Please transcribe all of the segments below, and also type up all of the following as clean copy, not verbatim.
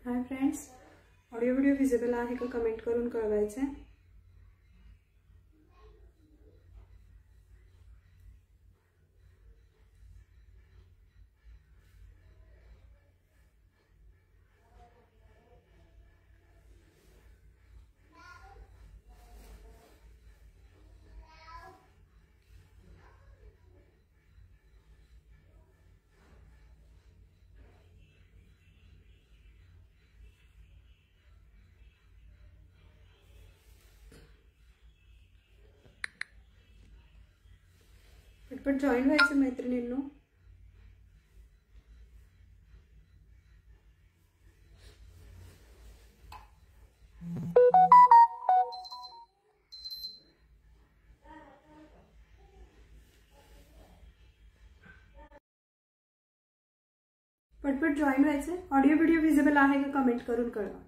Hi friends, audio video visible आहे का comment करून कळवायचे। पटपट जॉईन व्हायचं मैत्रिणींनो। पटपट जॉईन व्हायचं। ऑडिओ व्हिडिओ विजिबल आहे का कमेंट करून कळवा।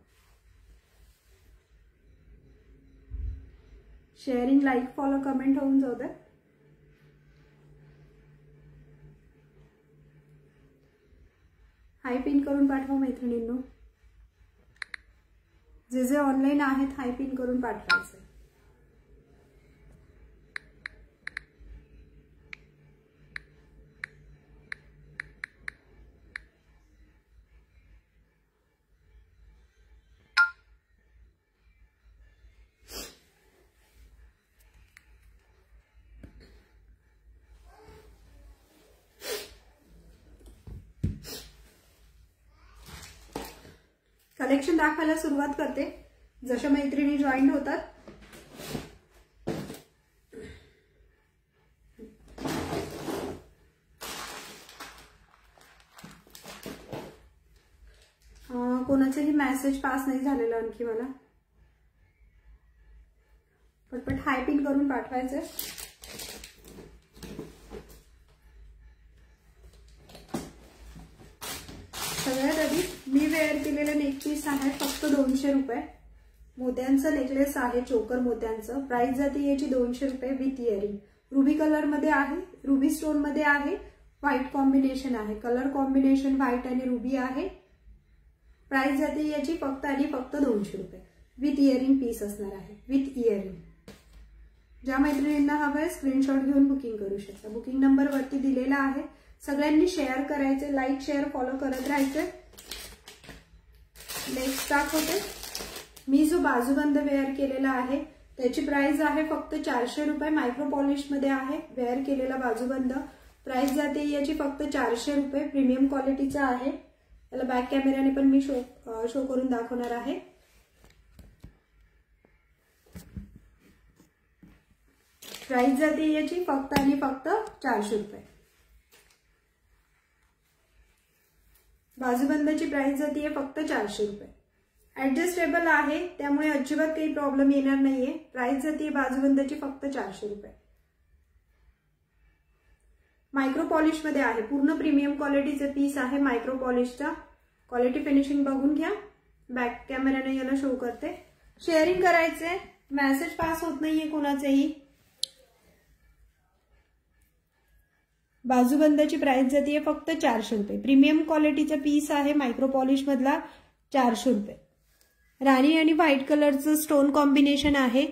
शेअरिंग, लाईक, फॉलो, कमेंट होऊन जाऊ दे। हाय पिन करून पाठवा मैत्रिणींनो। जे जे ऑनलाईन आहेत हाय पिन करून पाठवायचे। कलेक्शन दाखवायला सुरुवात करते जशा मैत्रिणी जॉईन होतात। कोणाचेही मेसेज पास नाही झालेला आणखी मला। पटपट हाय पिन करून पाठवायचे। सगळ्यात आधी मी वेअर केलेला नेक पीस आहे फक्त 200 रुपये। मोत्यांचा नेकलेस आहे, चोकर मोत्यांचं। प्राइस जाते याची 200 रुपये विथ इयरिंग। रुबी कलर मध्ये आहे, रुबी स्टोन मध्ये आहे, व्हाईट कॉम्बिनेशन आहे। कलर कॉम्बिनेशन व्हाईट आणि रुबी आहे। प्राइस जाते याची फक्त आणि फक्त 200 रुपये विथ इयरिंग पीस असणार आहे, विथ इयरिंग। ज्या मैत्रिणींना हवंय स्क्रीनशॉट घेऊन बुकिंग करू शकता। बुकिंग नंबर वरती दिलेला आहे। सगळ्यांनी शेअर करायचे, लाईक शेअर फॉलो करत राहायचे। नेक्स्ट दाखवते। मी जो बाजूबंद वेअर केलेला आहे त्याची प्राइस आहे फक्त 400 रुपये। मायक्रो पॉलिश मध्ये आहे वेअर केलेला बाजूबंद। प्राइस जाते याची फक्त 400 रुपये। प्रीमियम क्वालिटीचा आहे। याला बॅक कॅमेराने पण मी शो करून दाखवणार आहे। प्राइस जाते याची फक्त आणि फक्त 400 रुपये। बाजूबंदाची प्राइस जाते फक्त 400 रुपये। ऍडजस्टेबल आहे त्यामुळे अजिबात काही प्रॉब्लेम येणार नाहीये। प्राइस जाते बाजूबंदाची फक्त 400 रुपये। मायक्रो पॉलिश मध्ये आहे, पूर्ण प्रीमियम क्वालिटीचे पीस आहे मायक्रो पॉलिशचा। क्वालिटी फिनिशिंग बघून घ्या। बॅक कॅमेराने याला शो करते। शेअरिंग करायचे, मेसेज पास होत नाहीये कोणाचेही। बाजूबंदाची प्राइस जाते फक्त 400 रुपये। प्रीमियम क्वालिटीचा पीस आहे मायक्रो पॉलिश मधला, 400 रुपये। राणी आणि व्हाईट कलरचं स्टोन कॉम्बिनेशन आहे।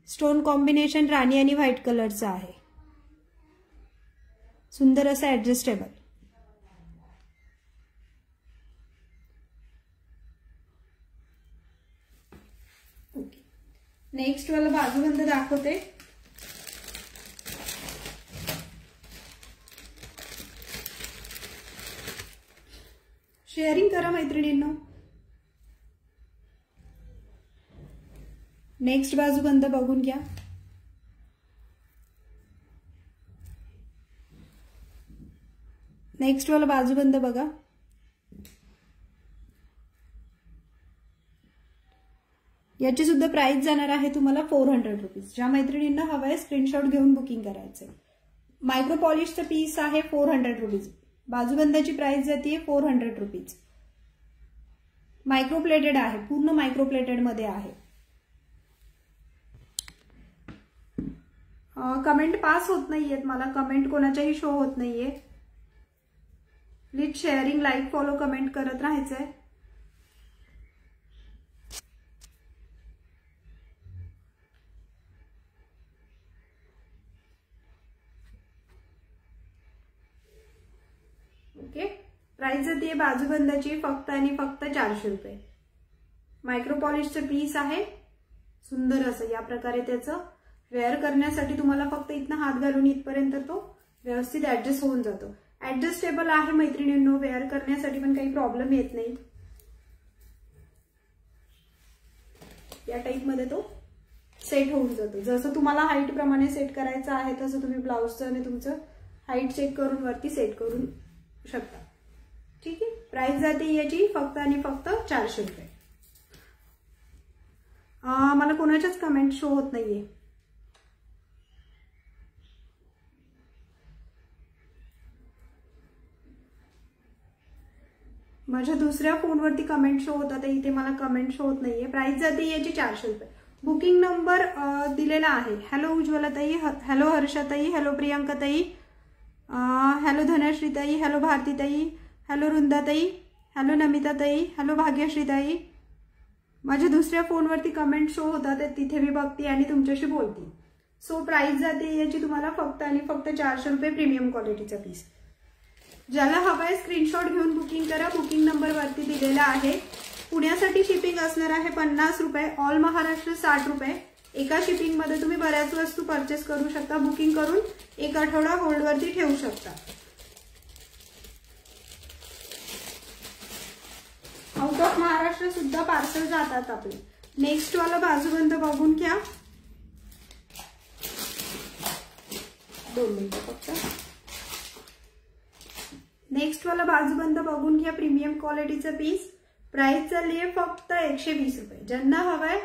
स्टोन कॉम्बिनेशन राणी आणि व्हाईट कलरचं आहे। सुंदर असं ऍडजस्टेबल। ओके, नेक्स्ट वाला बाजूबंद दाखवते। शेअरिंग करा मैत्रिणींनो। नेक्स्ट बाजूबंद बघून घ्या। नेक्स्ट वाला बाजूबंद बघा। याची सुद्धा प्राइस जाणार आहे तुम्हाला 400 रुपीज। ज्या मैत्रिणींना हवंय स्क्रीनशॉट घेऊन बुकिंग करायचंय। मायक्रो पॉलिशचा पीस आहे 400 रुपीज। बाजूबंदाची प्राइस जाते 400 रुपीज। मायक्रो प्लेटेड आहे, पूर्ण मायक्रो प्लेटेड मध्ये आहे। कमेंट पास होत नाहीयेत मला, कमेंट कोणाच्याही शो होत नाहीये। Please sharing, like, follow, comment करत राहायचंय। जाती आहे बाजूबंदाची फक्त आणि फक्त 400 रुपये। मायक्रो पॉलिशचं पीस आहे, सुंदर असं या प्रकारे त्याचं वेअर करण्यासाठी तुम्हाला फक्त इथनं हात घालून इथपर्यंत तो व्यवस्थित ऍडजस्ट होऊन जातो। ऍडजस्टेबल आहे मैत्रिणींनो, वेअर करण्यासाठी पण काही प्रॉब्लेम येत नाही। या टाइप मध्ये तो सेट होऊन जातो। जसं तुम्हाला हाईट प्रमाणे सेट करायचं आहे तसं तुम्ही ब्लाउजचं आणि तुमचं हाईट चेक करून वरती सेट करू शकता। ठीक आहे, प्राइस जाते याची फक्त आणि फक्त 400 रुपये। मला कोणाच्याच कमेंट शो होत नाहीये। माझ्या दुसऱ्या फोनवरती कमेंट शो होता, तर इथे मला कमेंट शो होत नाहीये। प्राइस जाते याची 400 रुपये। बुकिंग नंबर दिलेला आहे। हॅलो उज्ज्वलाताई, हॅलो हर्षाताई, हॅलो प्रियांकाताई, हॅलो धनश्रीताई, हॅलो भारतीताई, हॅलो रुंदाताई, हॅलो नमिताताई, हॅलो भाग्यश्रीताई। माझ्या दुसऱ्या फोनवरती कमेंट शो होता, तर तिथे मी बघते आणि तुमच्याशी बोलते। सो प्राइस जाते याची तुम्हाला फक्त आणि फक्त 400 रुपये प्रीमियम क्वालिटीचा पीस। ज्याला हवाय स्क्रीनशॉट घेऊन बुकिंग करा। बुकिंग नंबर वरती दिलेला आहे। पुण्यासाठी शिपिंग असणार आहे 50 रुपये, ऑल महाराष्ट्र 60 रुपये। एका शिपिंग मध्ये तुम्ही बऱ्याच वस्तू परचेस करू शकता। बुकिंग करून 1 आठवडा होल्ड वरती ठेवू शकता। आउट ऑफ महाराष्ट्र सुद्धा पार्सल जातात आपले। नेक्स्ट वाला बाजूबंद बघून घ्या, 2 मिनिटं फक्त। नेक्स्ट वाला बाजूबंद बघून घ्या, प्रीमियम क्वालिटीचा पीस। प्राइस चालली आहे फक्त 120 रुपये। ज्यांना हवाय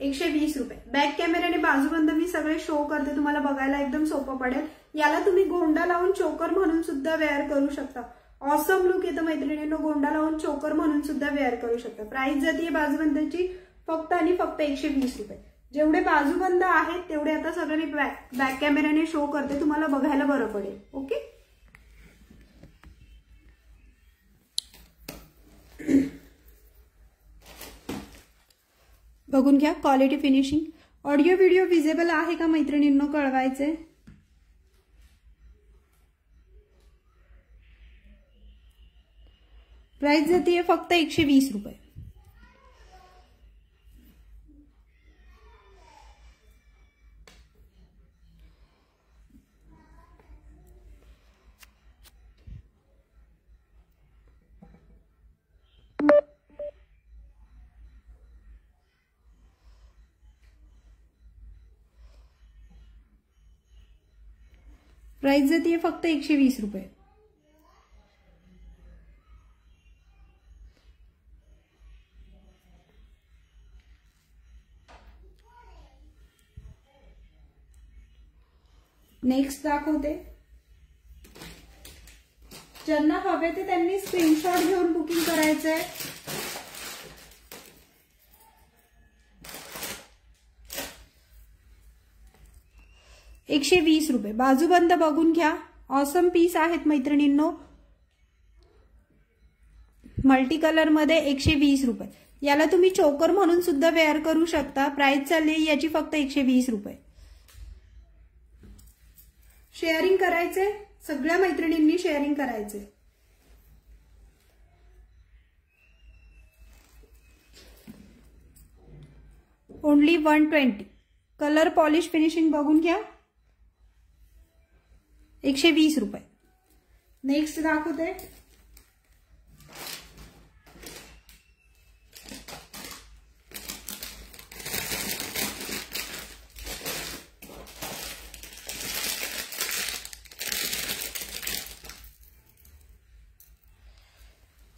120 रुपये। बॅक कॅमेऱ्याने बाजूबंद मी सगळे शो करते, तुम्हाला बघायला एकदम सोपं पडेल। याला तुम्ही गोंडा लावून चोकर म्हणून सुद्धा वेअर करू शकता। ऑसम लुक येतं मैत्रिणींनो, गोंडा लावून चोकर म्हणून सुद्धा वेअर करू शकता। प्राइस जाते बाजूबंदाची फक्त आणि फक्त 120 रुपये। जेवढे बाजूबंद आहेत तेवढे आता सगळे मी बॅक कॅमेऱ्याने शो करते, तुम्हाला बघायला बरं पडेल। ओके, बघून घ्या quality, finishing. Audio video visible आहे का मैत्रिणींनो कळवायचे। प्राइस जाते फक्त 120 रुपये। प्राइस जाती फक्त 120 रुपये। नेक्स्ट दाखवते। ज्यांना हवे ते त्यांनी स्क्रीनशॉट घेऊन बुकिंग करायचंय। ₹120 रुपये। बाजूबंद बघून घ्या, ऑसम पीस आहेत मैत्रिणींनो। मल्टी कलर मध्ये 120 रुपये। याला तुम्ही चोकर म्हणून सुद्धा वेअर करू शकता। प्राइस चालली याची फक्त 120 रुपये। शेअरिंग करायचे, सगळ्या मैत्रिणींनी शेअरिंग करायचे। ओनली 120। कलर पॉलिश फिनिशिंग बघून घ्या, 120 रुपये। नेक्स्ट दाखवते।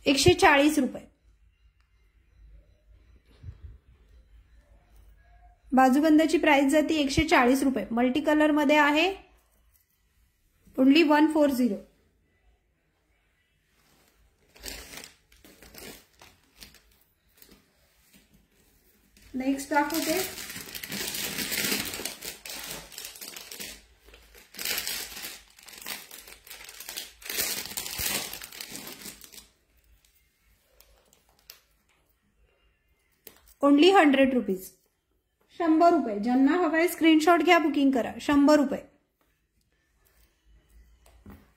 ₹140 रुपये। बाजूबंदाची प्राइस जाते 140 रुपये। मल्टी कलर मध्ये आहे, ओनली 140। नेक्स्ट दाखवते। Only 100 rupees. 100 रुपये। ज्यांना हवाय स्क्रीनशॉट घ्या, बुकिंग करा। 100 रुपये।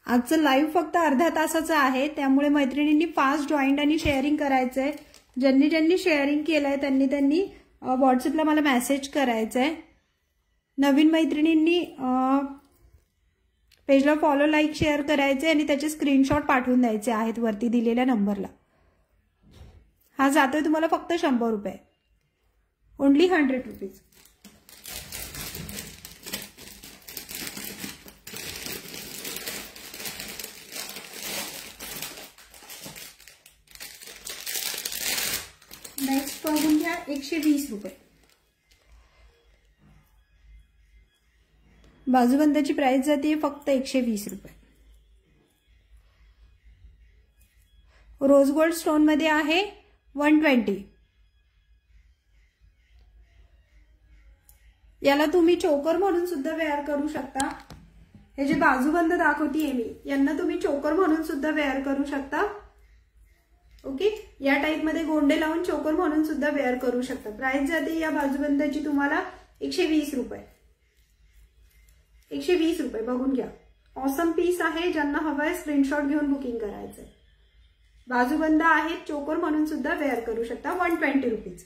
आजचं लाईव्ह फक्त अर्ध्या तासाचं आहे, त्यामुळे मैत्रिणींनी फास्ट जॉईंट आणि शेअरिंग करायचंय. ज्यांनी ज्यांनी शेअरिंग केलंय त्यांनी व्हॉट्सअपला मला मेसेज करायचंय. नवीन मैत्रिणींनी पेजला फॉलो, लाईक, शेअर करायचे आणि त्याचे स्क्रीनशॉट पाठवून द्यायचे आहेत वरती दिलेल्या नंबरला. हा जातोय तुम्हाला फक्त 100 रुपये, ओनली 100 रुपीज. नेक्स्ट बघून घ्या 120 रुपये. बाजूबंदाची प्राइस जाते फक्त 120 रुपये. रोज गोल्ड स्टोन मध्ये आहे 120. याला तुम्ही चोकर म्हणून सुद्धा वेअर करू शकता. हे जे बाजूबंद दाखवतीये मी, यांना तुम्ही चोकर म्हणून सुद्धा वेअर करू शकता. ओके, या टाइप मध्ये गोंडे लावून चोकर म्हणून सुद्धा वेअर करू शकता. प्राइस जाते या बाजूबंदाची तुम्हाला 120 रुपये. 120 रुपये बघून घ्या. ऑसम पीस आहे, ज्यांना हवाय स्क्रीनशॉट घेऊन बुकिंग करायचंय. बाजूबंद आहे, चोकर म्हणून सुद्धा वेअर करू शकता. 120 रुपीज.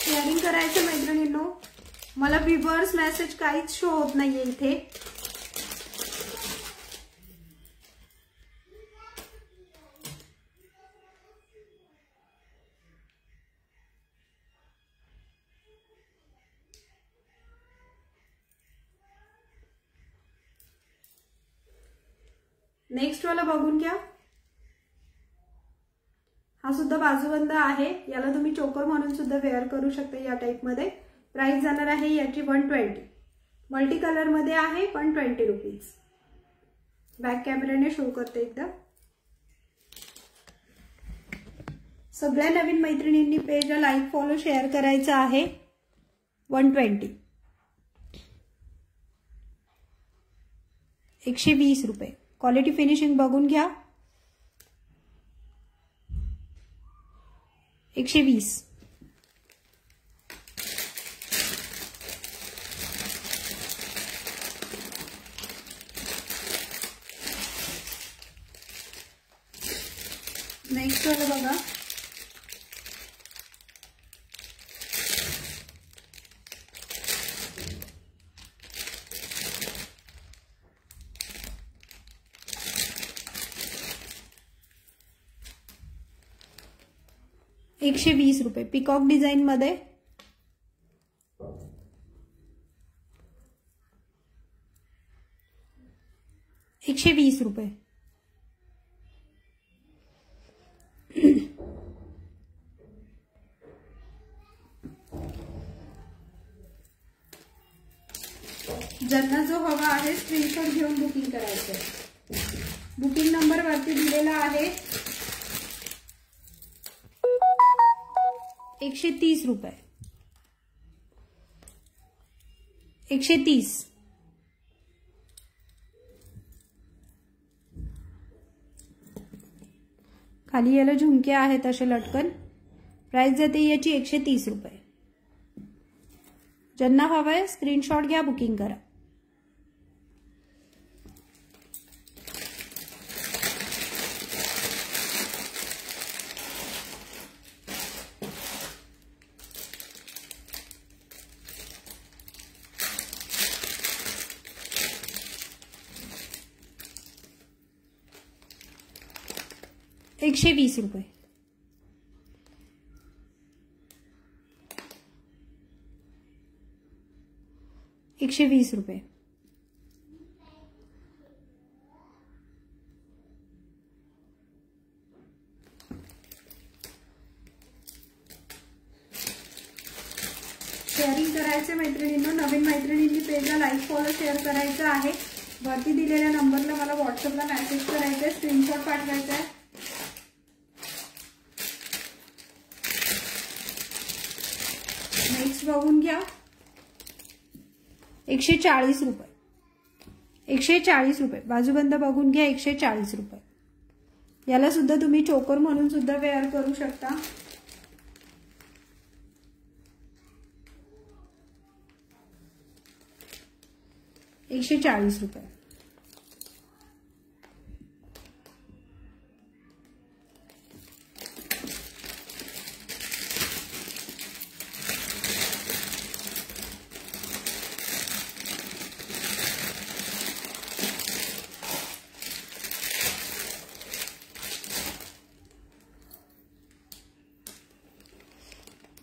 शेअरिंग करायचं मैत्रिणींनो. मला व्ह्यूअर्स मेसेज काहीच शो होत नाहीये इथे. नेक्स्ट वाला बघून घ्या. हा सुद्धा बाजूबंद आहे, याला तुम्ही चोकर म्हणून सुद्धा वेअर करू शकता. या टाइप मध्ये प्राइस जाणार आहे याची 120. मल्टी कलर मध्ये आहे 120 रुपीज. बॅक कॅमेराने शो करते एकदा. सगळ्या नवीन मैत्रिणींनी पेजला लाईक, फॉलो, शेअर करायचं आहे. 120. 120 रुपये. क्वालिटी फिनिशिंग बघून घ्या. 120. नेक्स्ट वाला बघा. ₹120 पिकॉक डिझाईन मध्ये. ₹120. ज्यांना जो हवा आहे स्क्रीनशॉट घेऊन बुकिंग करायचंय. बुकिंग नंबर वरती दिलेला आहे. ₹130. 130. खाली याला झुमके आहेत असे लटकन. प्राइस जाते याची ₹130. ज्यांना हवंय स्क्रीनशॉट घ्या, बुकिंग करा. ₹120. ₹120. शेअरिंग करायचे मैत्रिणींनो. नवीन मैत्रिणींनी पेजला लाईक, फॉलो, शेअर करायचं आहे. वरती दिलेल्या नंबरला मला व्हॉट्सअपला मेसेज करायचा आहे, स्क्रीनशॉट पाठवायचा आहे. नेक्स्ट बघून घ्या. 140 रुपये. 140 रुपये. बाजूबंद बघून घ्या. 140 रुपये. याला सुद्धा तुम्ही चोकर म्हणून सुद्धा वेअर करू शकता. ₹140.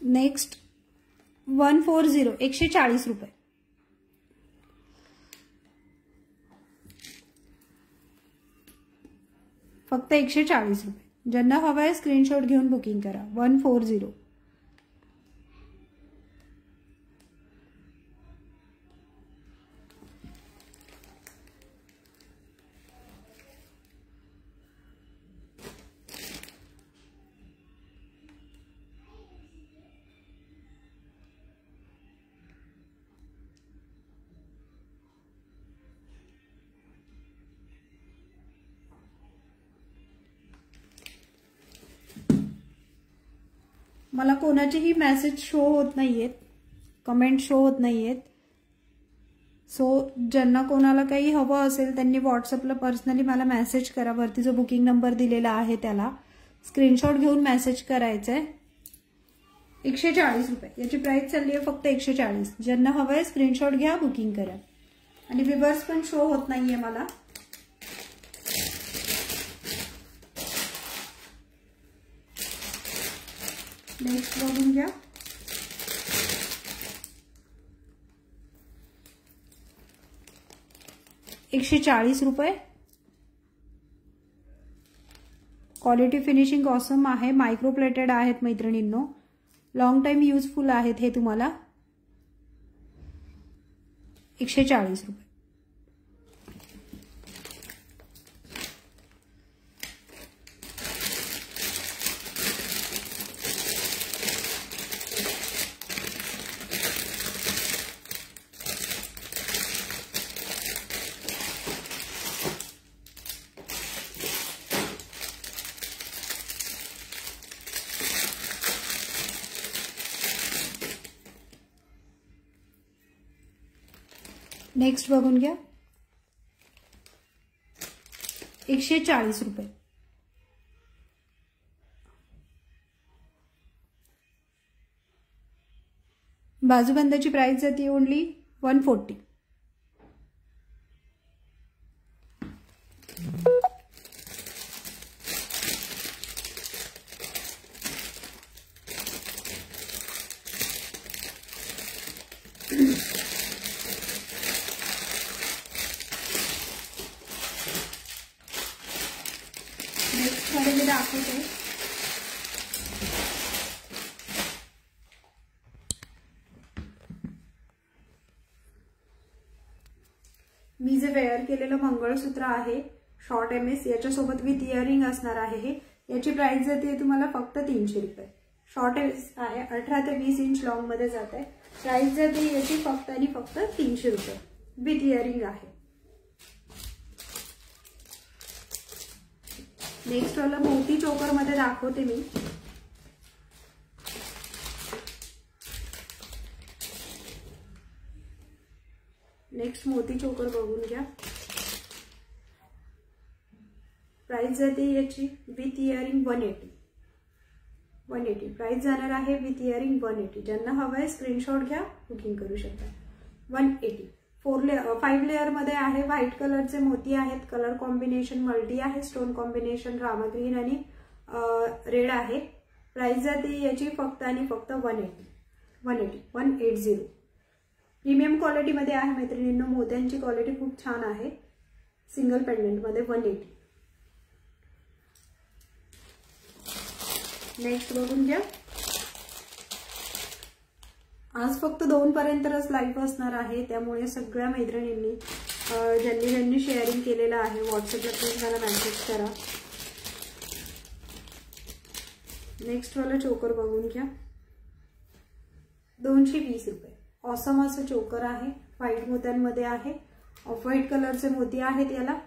नेक्स्ट 140 140 रुपये. फक्त 140 रुपये. ज्यांना हवं आहे स्क्रीनशॉट घेऊन बुकिंग करा. 140. मला कोणाचेही मेसेज शो होत नाहीयेत, कमेंट शो होत नाहीयेत. सो ज्यांना कोणाला काही हवं असेल त्यांनी व्हॉट्सअपला पर्सनली मला मेसेज करा. वरती जो बुकिंग नंबर दिलेला आहे त्याला स्क्रीनशॉट घेऊन मेसेज करायचंय. 140 रुपये याची प्राइस चालली आहे फक्त 140. ज्यांना हवं आहे स्क्रीनशॉट घ्या, बुकिंग करा. आणि विवर्स पण शो होत नाहीये मला. नेक्स्ट बघून घ्या. ₹140. क्वालिटी फिनिशिंग ऑसम आहे. मायक्रो प्लेटेड आहेत मैत्रिणींनो. लॉंग टाइम युजफुल आहेत हे तुम्हाला. ₹140. नेक्स्ट बघून घ्या. ₹140. बाजूबंदाची प्राइस जाते ओनली 140. नेक्स्ट मध्ये मी दाखवते. मी जे वेअर केलेलं मंगळसूत्र आहे शॉर्ट MS याच्यासोबत विथ इयरिंग असणार आहे हे. याची प्राइस जाते तुम्हाला फक्त 300 रुपये. शॉर्ट MS आहे, 18 ते 20 इंच लॉंग मध्ये जात आहे. प्राइस जाते याची फक्त आणि फक्त 300 रुपये विथ इयरिंग आहे. नेक्स्ट वाला मोती चोकर मध्ये दाखवते मी. नेक्स्ट मोती चोकर बघून घ्या. प्राइस जाते याची विथ इयरिंग 180. प्राइस जाणार आहे विथ इयरिंग 180. ज्यांना हवं आहे स्क्रीनशॉट घ्या, बुकिंग करू शकता. 180. 5 लेअर मध्ये आहे. व्हाईट कलरचे मोती आहेत. कलर कॉम्बिनेशन मल्टी आहे. स्टोन कॉम्बिनेशन रामा ग्रीन आणि रेड आहे. प्राइस जाते याची फक्त आणि फक्त 180. प्रीमियम क्वालिटी मध्ये आहे मैत्रिणींनो. मोत्यांची क्वालिटी खूप छान आहे. सिंगल पेंडंट मध्ये 180. नेक्स्ट बघून घ्या. आज फक्त 2 पर्यंतच लाईव्ह असणार आहे, त्यामुळे सगळ्या मैत्रिणींनी ज्यांनी शेअरिंग केलेलं आहे व्हॉट्सअपला प्लीज मला मेसेज करा. नेक्स्ट वाला चोकर बघून घ्या. 220 रुपये. ऑसम असं चोकर आहे, व्हाईट मोत्यांमध्ये आहे, ऑफ व्हाईट कलरचे मोती आहेत याला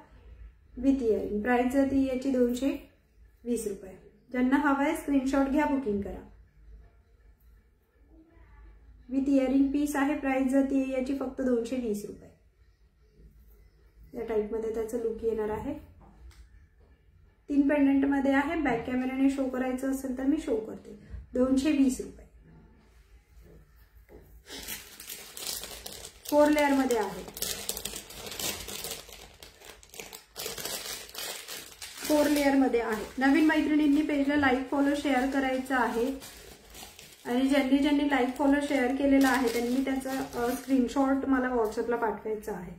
विथ इयरिंग. प्राइस जाते याची 220 रुपये. ज्यांना हवा आहे स्क्रीनशॉट घ्या, बुकिंग करा. विथ इयरिंग पीस आहे. प्राइस जाते याची फक्त 220 रुपये. या टाईपमध्ये त्याचं लुक येणार आहे. 3 पेंडंट मध्ये आहे. बॅक कॅमेराने शो करायचं असेल तर मी शो करते. 220 रुपये. 4 लेअर मध्ये आहे. 4 लेअर मध्ये आहे. नवीन मैत्रिणींनी पेजला लाईक फॉलो शेअर करायचं आहे आणि ज्यांनी लाईक फॉलो शेअर केलेला आहे त्यांनी त्याचा स्क्रीनशॉट मला व्हॉट्सअपला पाठवायचा आहे.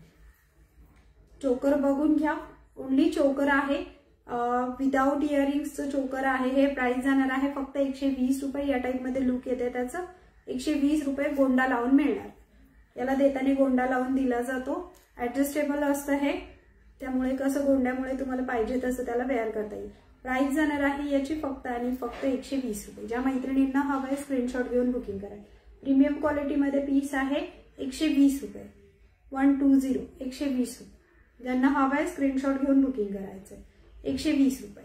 चोकर बघून घ्या. ओनली चोकर आहे, विदाउट इयरिंग्सचं चोकर आहे. हे प्राइस जाणार आहे फक्त 120 रुपये. या टाईपमध्ये लुक येते त्याचं. 120 रुपये गोंडा लावून मिळणार. याला देताना गोंडा लावून दिला जातो. ऍडजस्टेबल असतं हे, त्यामुळे कसं गोंड्यामुळे तुम्हाला पाहिजे तसं त्याला वेअर करता येईल. प्राइस जाणार आहे याची फक्त आणि फक्त 120 रुपये. ज्या मैत्रिणींना हवं आहे स्क्रीनशॉट घेऊन बुकिंग करा. प्रीमियम क्वालिटीमध्ये पीस आहे. 120 रुपये. 120 120 रुपये. ज्यांना हवं आहे स्क्रीनशॉट घेऊन बुकिंग करायचं. 120 रुपये.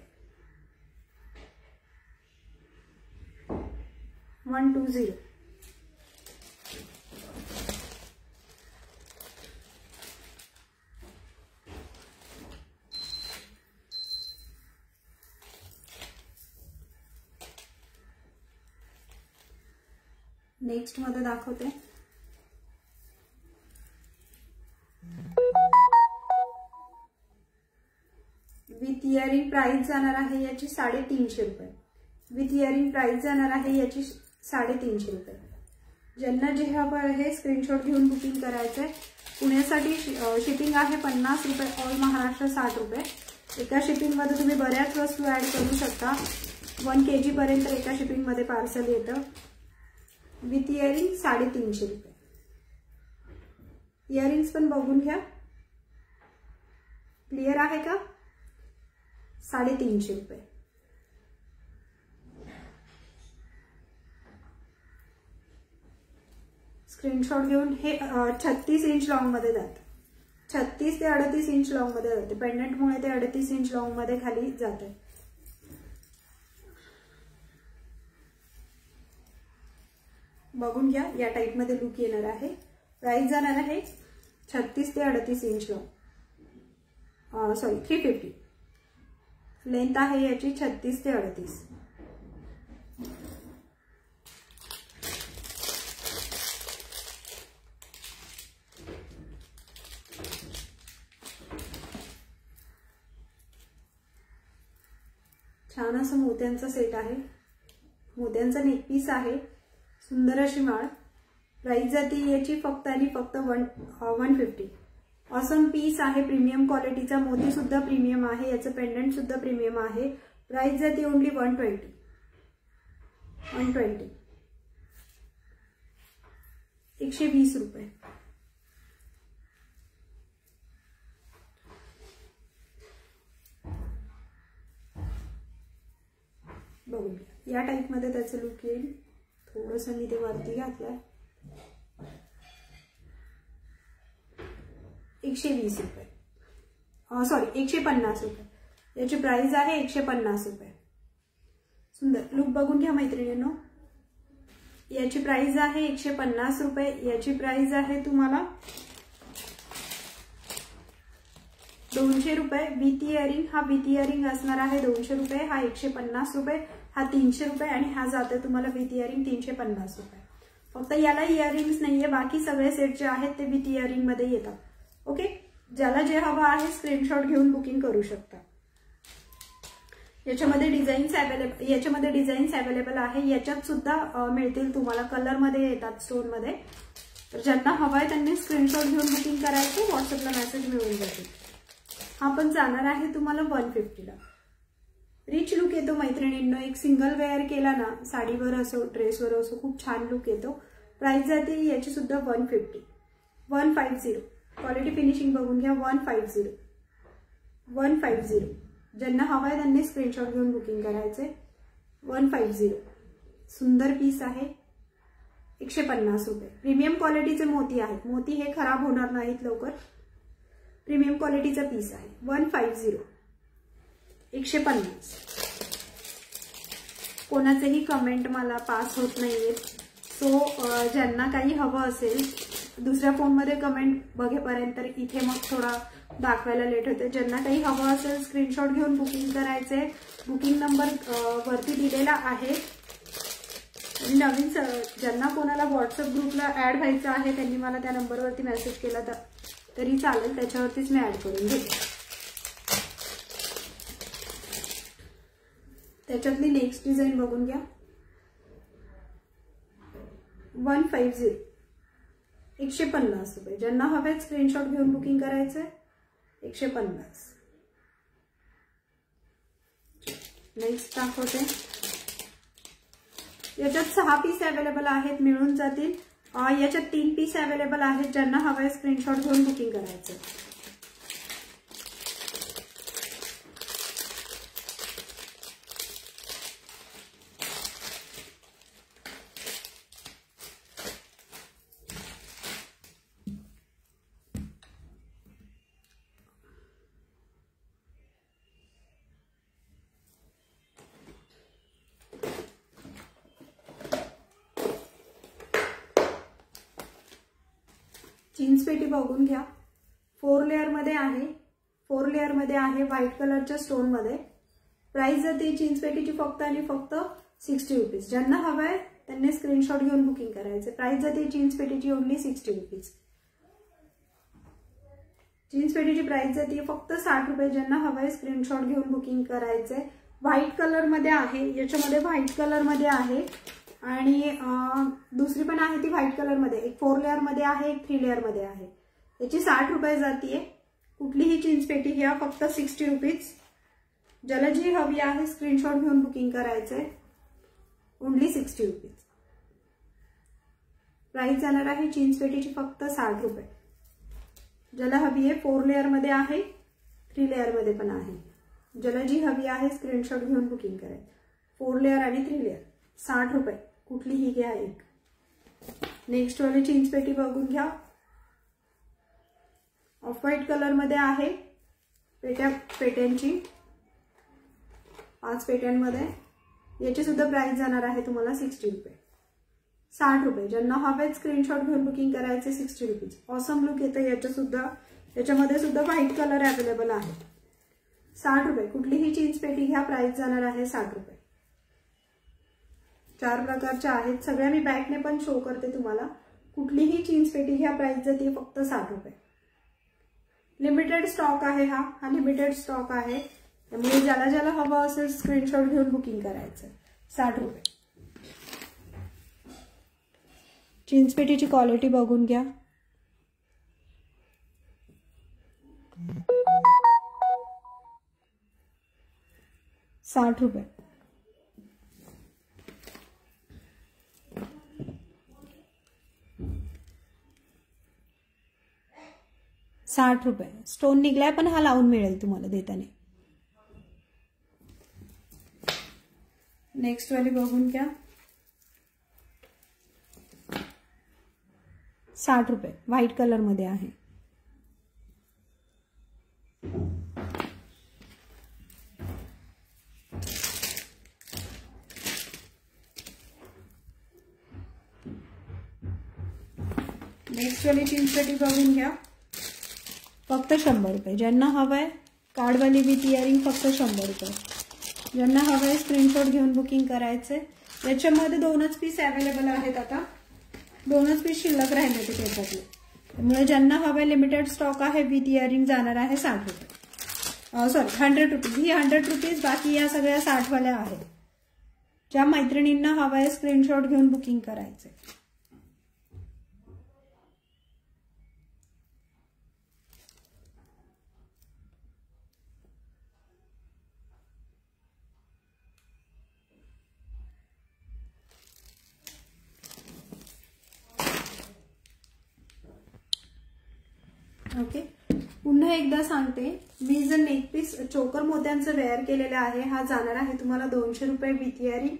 120. नेक्स्ट मध्ये दाखवते. विथ इयरिंग प्राइस जाणार आहे याची 350 रुपये. विथ इयरिंग प्राइस जाणार आहे याची 350 रुपये. ज्यांना जे हवं आहे स्क्रीनशॉट घेऊन बुकिंग करायचंय. पुण्यासाठी शिपिंग आहे 50 रुपये. ऑल महाराष्ट्र 60 रुपये. एका शिपिंग मध्ये तुम्ही बऱ्याच वस्तू ऍड करू शकता. 1 kg पर्यंत एका शिपिंग मध्ये पार्सल येतं. विथ इयरिंग 350 रुपये. इयरिंग्स पण बघून घ्या. क्लिअर आहे का? 350 रुपये. स्क्रीनशॉट घेऊन. हे 36 इंच लॉंग मध्ये जातं. 36 ते 38 इंच लॉंग मध्ये जाते. पेंडंटमुळे ते 38 इंच लॉंग मध्ये खाली जाते. बघून घ्या. या टाइप मध्ये लुक येणार आहे. प्राइस जाणार आहे 36 ते 38 इंच लॉंग. सॉरी 350. लेंथ आहे याची 36 ते 38. छान असं मोत्यांचा सेट आहे. मोत्यांचा नेक पीस आहे. सुंदर अशी माळ. प्राइस जाते याची फक्त आणि फक्त 150. ऑसम पीस आहे. प्रीमियम क्वालिटीचा. मोती सुद्धा प्रीमियम आहे. याचं पेंडंट सुद्धा प्रीमियम आहे. प्राइस जाते ओनली 120. 120 रुपये. बघूया. या टाइप मध्ये त्याचं लुक येईल. थोडंसं मी ते वरती घातलंय. 120 रुपये. सॉरी 150 रुपये. याची प्राइस आहे 150 रुपये. सुंदर लुक बघून घ्या मैत्रिणींनो. याची प्राइस आहे 150 रुपये. याची प्राइस आहे तुम्हाला 200 रुपये. With earring. हा विथ इयरिंग असणार आहे 200 रुपये. हा 150 रुपये. हा 300 रुपये आणि हा जाते तुम्हाला विथ इयरिंग 350 रुपये. फक्त याला इयरिंग्स नाहीये. बाकी सगळे सेट जे आहेत ते विथ इयरिंग मध्ये येतात. ओके. ज्याला जे हवं आहे स्क्रीनशॉट घेऊन बुकिंग करू शकता. याच्यामध्ये डिझाईन्स अवेलेबल आहे. याच्यात सुद्धा मिळतील तुम्हाला. कलर मध्ये येतात स्टोन मध्ये. तर ज्यांना हवं आहे त्यांनी स्क्रीनशॉट घेऊन बुकिंग करायचं. व्हॉट्सअपला मेसेज मिळून जातील. हा पण जाणार आहे तुम्हाला 150 ला. रिच लुक येतो मैत्रिणींनो. एक सिंगल वेअर केला ना, साडीवर असो ड्रेसवर असो, खूप छान लुक येतो. प्राइस जाते याची सुद्धा 150. 150. क्वालिटी फिनिशिंग बघून घ्या. 150. ज्यांना हवा आहे त्यांनी स्क्रीनशॉट घेऊन बुकिंग करायचे. 150. सुंदर पीस आहे. 150 रुपये. प्रीमियम क्वालिटीचे मोती आहेत. मोती हे खराब होणार नाहीत लवकर. प्रीमियम क्वालिटीचा पीस आहे. 150 150. कोणाचेही कमेंट मला पास होत नाहीयेत. सो ज्यांना काही हवं असेल दुसऱ्या फोनमध्ये कमेंट बघेपर्यंत इथे मग थोडा दाखवायला लेट होते. ज्यांना काही हवं असेल स्क्रीनशॉट घेऊन बुकिंग करायचे. बुकिंग नंबर वरती दिलेला आहे. नवीन ज्यांना कोणाला व्हॉट्सअप ग्रुपला ऍड व्हायचं आहे त्यांनी मला त्या नंबरवरती मेसेज केला तरी चालेल. त्याच्यावरतीच मी ऍड करून घेते. त्याच्यातली नेक्स्ट डिझाईन बघून घ्या. 150 150 रुपये. ज्यांना हवे स्क्रीनशॉट घेऊन बुकिंग करायचंय. 150. नेक्स्ट दाखवते. याच्यात 6 पीस अवेलेबल आहेत. मिळून जातील. याच्यात 3 पीस अवेलेबल आहेत. ज्यांना हवे स्क्रीनशॉट घेऊन बुकिंग करायचंय. जीन्स पेटी बघून घ्या. 4 लेअर मध्ये आहे. 4 लेअर मध्ये आहे. व्हाईट कलरच्या स्टोन मध्ये. प्राइस जाते जीन्स पेटीची फक्त आणि फक्त 60 रुपीज. ज्यांना हवंय त्यांनी स्क्रीनशॉट घेऊन बुकिंग करायचे. प्राइस जाते जीन्स पेटीची ओनली 60 रुपीज. जीन्स पेटीची प्राइस जाते फक्त 60 रुपये. ज्यांना हवंय स्क्रीनशॉट घेऊन बुकिंग करायचे. व्हाईट कलर मध्ये आहे. याच्यामध्ये व्हाईट कलर मध्ये आहे आणि दुसरी पण आहे ती व्हाईट कलर मध्ये. एक 4 लेअर मध्ये आहे. एक 3 लेअर मध्ये आहे. याची 60 रुपये जातीये. कुठलीही जीन्स पेटी घ्या फक्त 60 रुपीज. ज्याला जी हवी आहे स्क्रीनशॉट घेऊन बुकिंग करायचंय. Only 60 rupees. प्राइस जाणार आहे जीन्स पेटीची फक्त 60 रुपये. ज्याला हवी आहे 4 लेअर मध्ये आहे. 3 लेअर मध्ये पण आहे. ज्याला जी हवी आहे स्क्रीनशॉट घेऊन बुकिंग करायचं. 4 लेअर आणि 3 लेअर 60 रुपये. कुठलीही घ्या एक. नेक्स्ट वाली जीन्स पेटी बघून घ्या. ऑफ व्हाईट कलर मध्ये आहे. पेट्यांची 5 पेट्यांमध्ये. याची सुद्धा प्राइस जाणार आहे तुम्हाला 60 रुपये. 60 रुपये. ज्यांना हवेत स्क्रीनशॉट घेऊन बुकिंग करायचे 60 रुपीज. ऑसम लुक येतं याच्यामध्ये सुद्धा व्हाईट कलर अवेलेबल आहे. 60 रुपये. कुठलीही जीन्स पेटी घ्या. प्राइस जाणार आहे 60 रुपये. 4 प्रकारच्या आहेत. सगळ्या मी बॅकने पण शो करते तुम्हाला. कुठलीही जीन्स पेटी घ्या. प्राइस जाते फक्त 60 रुपये. लिमिटेड स्टॉक आहे. हा लिमिटेड स्टॉक आहे. त्यामुळे ज्याला ज्याला हवं असेल स्क्रीनशॉट घेऊन बुकिंग करायचं. 60 रुपये. जीन्स पेटीची क्वालिटी बघून घ्या. ₹60. 60 रुपये. स्टोन निघलाय पण हा लावून मिळेल तुम्हाला देताना. नेक्स्ट वाली बघून घ्या. 60 रुपये. व्हाईट कलर मध्ये आहे. नेक्स्ट वाली जीन्स पेटी बघून घ्या. फक्त 100 रुपये. ज्यांना हवंय कार्डवाली विथ इयरिंग फक्त 100 रुपये. ज्यांना हवंय स्क्रीनशॉट घेऊन बुकिंग करायचे. याच्यामध्ये 2च पीस अवेलेबल आहेत. आता 2च पीस शिल्लक राहिले ते त्याच्यातले. त्यामुळे ज्यांना हवंय लिमिटेड स्टॉक आहे. विथ इयरिंग जाणार आहे 60 रुपये. Sorry 100 rupees. ही 100 रुपीज. बाकी या सगळ्या 60 वाल्या आहेत. ज्या मैत्रिणींना हवंय स्क्रीनशॉट घेऊन बुकिंग करायचे. ओके. पुन्हा एकदा सांगते. मी जर नेक पीस चोकर मोत्यांचं वेअर केलेलं आहे. हा जाणार आहे तुम्हाला 200 रुपये विथ इयरिंग.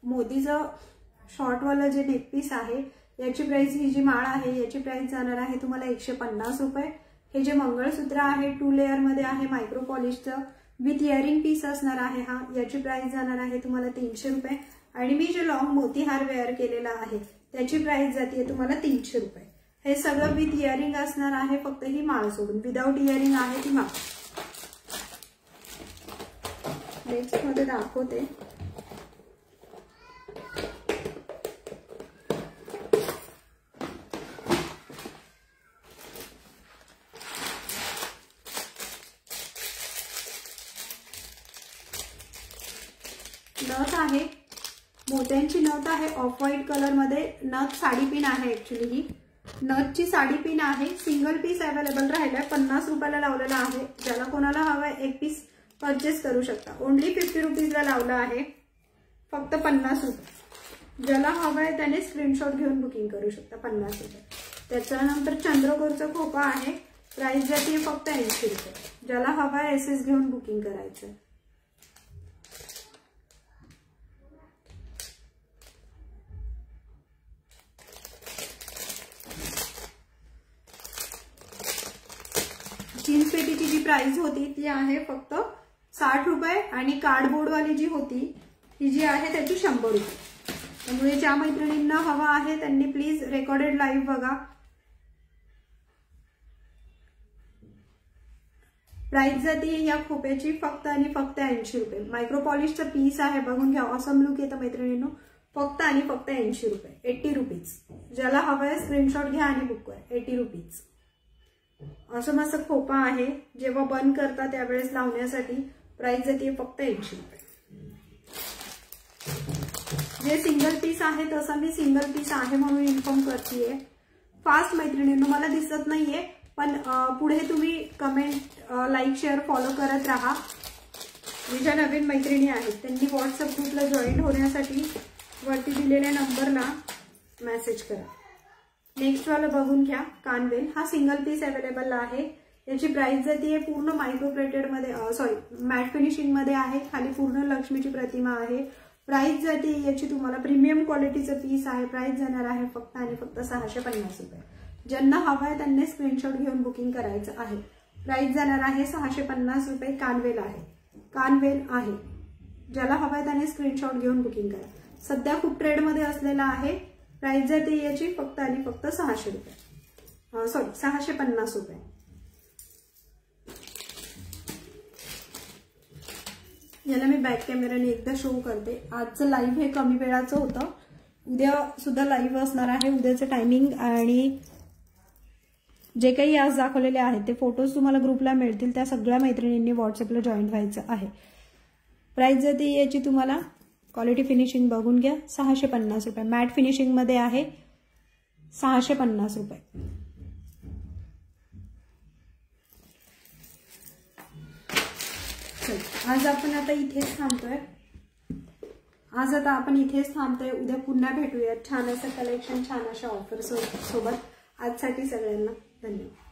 मोदीचं शॉर्टवाला जे नेक पीस आहे याची प्राइस, ही जी माळ आहे याची प्राइस जाणार आहे तुम्हाला 150 रुपये। हे जे मंगळसूत्र आहे 2 लेअर मध्ये आहे मायक्रो पॉलिशचं विथ इयरिंग पीस असणार आहे हा, याची प्राइस जाणार आहे तुम्हाला 300 रुपये। आणि मी जे लॉंग मोतीहार वेअर केलेला आहे त्याची प्राइस जाते तुम्हाला 300 रुपये। हे सगळं विथ इयरिंग असणार आहे, फक्त ही माळ सोडून विदाउट इयरिंग आहे ती माळ। नेक्स्ट मध्ये दाखवते। नथ आहे, मोत्यांची नथ आहे ऑफ व्हाईट कलर मध्ये। नथ साडी पिन आहे, ऍक्च्युली ही नथची साडी पिन आहे। सिंगल पीस अवेलेबल राहिलाय, 50 रुपयाला लावलेला आहे। ज्याला कोणाला हवाय एक पीस परचेस करू शकता। ओनली 50 रुपीजला लावलं आहे, फक्त 50 रुपये। ज्याला हवाय त्याने स्क्रीनशॉट घेऊन बुकिंग करू शकता, 50 रुपये। त्याच्यानंतर चंद्रकोरचा खोपा आहे, प्राइस जाते फक्त 80 रुपये। ज्याला हवाय एसएस घेऊन बुकिंग करायचं। जीन्स पेटीची जी प्राइस होती ती आहे फक्त 60 रुपये आणि कार्डबोर्ड वाली जी होती ही जी आहे त्याची 100 रुपये। त्यामुळे ज्या मैत्रिणींना हवा आहे त्यांनी प्लीज रेकॉर्डेड लाईव्ह बघा। प्राइस जाते या खोप्याची फक्त आणि फक्त 80 रुपये। मायक्रो पॉलिशचा पीस आहे, बघून घ्या, ऑसम लुक येतं मैत्रिणींनो। फक्त आणि फक्त 80 रुपये, 80 रुपीज। ज्याला हवाय स्क्रीनशॉट घ्या आणि बुक करा, 80 रुपीज। असं मस्त खोपा आहे, जेव्हा बंद करता त्यावेळेस लावण्यासाठी। प्राइस जाते फक्त 80 रुपये। जे सिंगल पीस आहे तसं मी सिंगल पीस आहे म्हणून इन्फॉर्म करतेय। फास्ट मैत्रिणींनो, मला दिसत नाहीये पण पुढे तुम्ही कमेंट, लाईक, शेअर, फॉलो करत राहा। मी ज्या नवीन मैत्रिणी आहेत त्यांनी व्हॉट्सअप ग्रुपला जॉईन होण्यासाठी वरती दिलेल्या नंबरला मेसेज करा। नेक्स्ट वाला बघून घ्या, कानवेल हा सिंगल पीस अवेलेबल आहे। याची प्राइस जाते पूर्ण मायक्रो प्लेटेड मध्ये, मॅट फिनिशिंग मध्ये आहे। खाली पूर्ण लक्ष्मीची प्रतिमा आहे। प्राइस जाते याची तुम्हाला प्रीमियम क्वालिटीचं पीस आहे। प्राइस जाणार आहे फक्त आणि फक्त 650 रुपये। ज्यांना हवाय त्यांनी स्क्रीनशॉट घेऊन बुकिंग करायचं आहे। प्राइस जाणार आहे 650 रुपये। कानवेल आहे, कानवेल आहे। ज्याला हवाय त्याने स्क्रीनशॉट घेऊन बुकिंग करा। सध्या खूप ट्रेड मध्ये असलेला आहे। प्राइस जाते याची फक्त आणि फक्त 600 रुपये, 650 रुपये। याला मी बॅक कॅमेराने एकदा शो करते। आजचं लाईव्ह हे कमी वेळाचं होतं, उद्या सुद्धा लाईव्ह असणार आहे। उद्याचं टायमिंग आणि जे काही आज दाखवलेले आहेत ते फोटोज तुम्हाला ग्रुपला मिळतील। त्या सगळ्या मैत्रिणींनी व्हॉट्सअपला जॉईन व्हायचं आहे। प्राइस जाते याची तुम्हाला, क्वालिटी फिनिशिंग बघून घ्या, 650 रुपये। मॅट फिनिशिंग मध्ये आहे, 650 रुपये। आज आपण आता इथेच थांबतोय। उद्या पुन्हा भेटूयात छान असं कलेक्शन, छान अशा ऑफर सोबत। आजसाठी सगळ्यांना धन्यवाद।